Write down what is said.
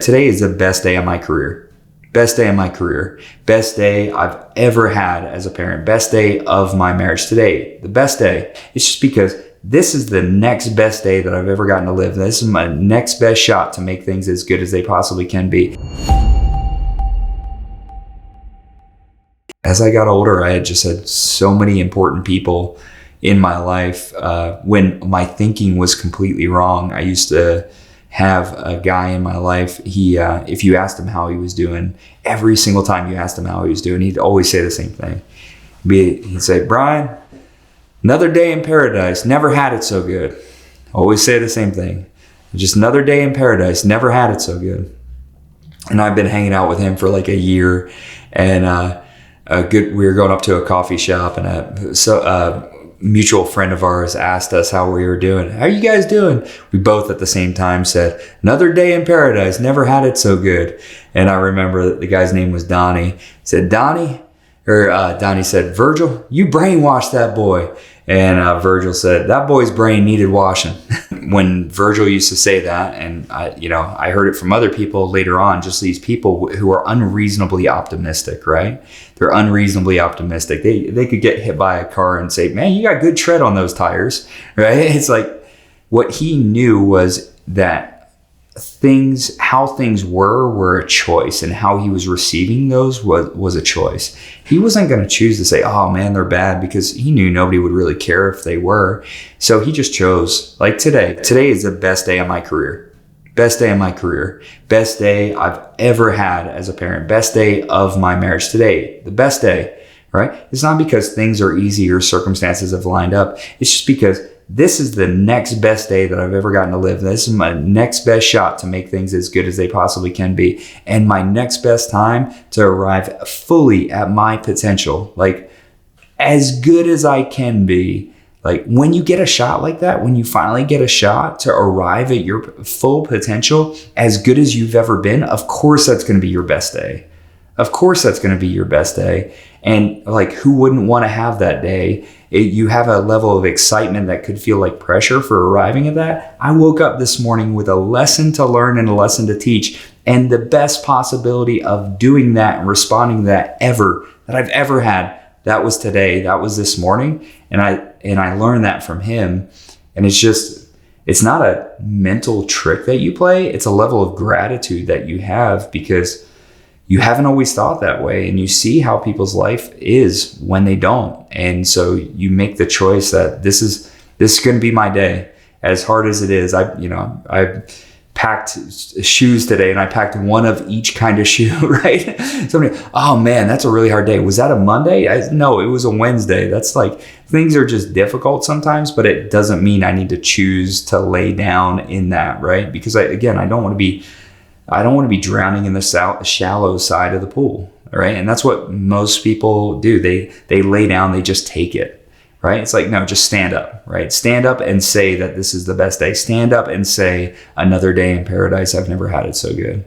Today is the best day of my career. Best day of my career. Best day I've ever had as a parent. Best day of my marriage. Today, the best day. It's just because this is the next best day that I've ever gotten to live. This is my next best shot to make things as good as they possibly can be. As I got older, I had just had so many important people in my life when my thinking was completely wrong. I used to have a guy in my life. He, if you asked him how he was doing, every single time you asked him how he was doing, he'd always say the same thing. He'd say, "Brian, another day in paradise, never had it so good." Always say the same thing. Just another day in paradise, never had it so good. And I've been hanging out with him for like a year, and we were going up to a coffee shop, and a mutual friend of ours asked us how we were doing. "How are you guys doing?" We both at the same time said, "Another day in paradise, never had it so good." And I remember that the guy's name was Donnie. He said, Donnie said, "Virgil, you brainwashed that boy." And Virgil said, "That boy's brain needed washing." When Virgil used to say that, and I heard it from other people later on, just these people who are unreasonably optimistic, right? They're unreasonably optimistic. They could get hit by a car and say, "Man, you got good tread on those tires," right? It's like what he knew was that how things were a choice, and how he was receiving those was a choice. He wasn't going to choose to say, "Oh man, they're bad," because he knew nobody would really care if they were. So he just chose, like today is the best day of my career. Best day of my career. Best day I've ever had as a parent. Best day of my marriage. Today, the best day, right? It's not because things are easy or circumstances have lined up. It's just because this is the next best day that I've ever gotten to live. This is my next best shot to make things as good as they possibly can be. And my next best time to arrive fully at my potential. Like, as good as I can be. Like, when you get a shot like that, when you finally get a shot to arrive at your full potential, as good as you've ever been, of course that's going to be your best day. Of course that's going to be your best day. And like, who wouldn't want to have that day? You have a level of excitement that could feel like pressure for arriving at that. I woke up this morning with a lesson to learn and a lesson to teach. And the best possibility of doing that and responding to that I've ever had, that was today. That was this morning. And I learned that from him. And it's not a mental trick that you play. It's a level of gratitude that you have, because you haven't always thought that way, and you see how people's life is when they don't. And so you make the choice that this is going to be my day, as hard as it is. I packed shoes today, and I packed one of each kind of shoe, right? Somebody, "Oh man, that's a really hard day." Was that a Monday? No, it was a Wednesday. That's like, things are just difficult sometimes, but it doesn't mean I need to choose to lay down in that, right? Because I don't want to be drowning in the shallow side of the pool, right? And that's what most people do. They lay down, they just take it, right? It's like, no, just stand up, right? Stand up and say that this is the best day. Stand up and say, "Another day in paradise, I've never had it so good."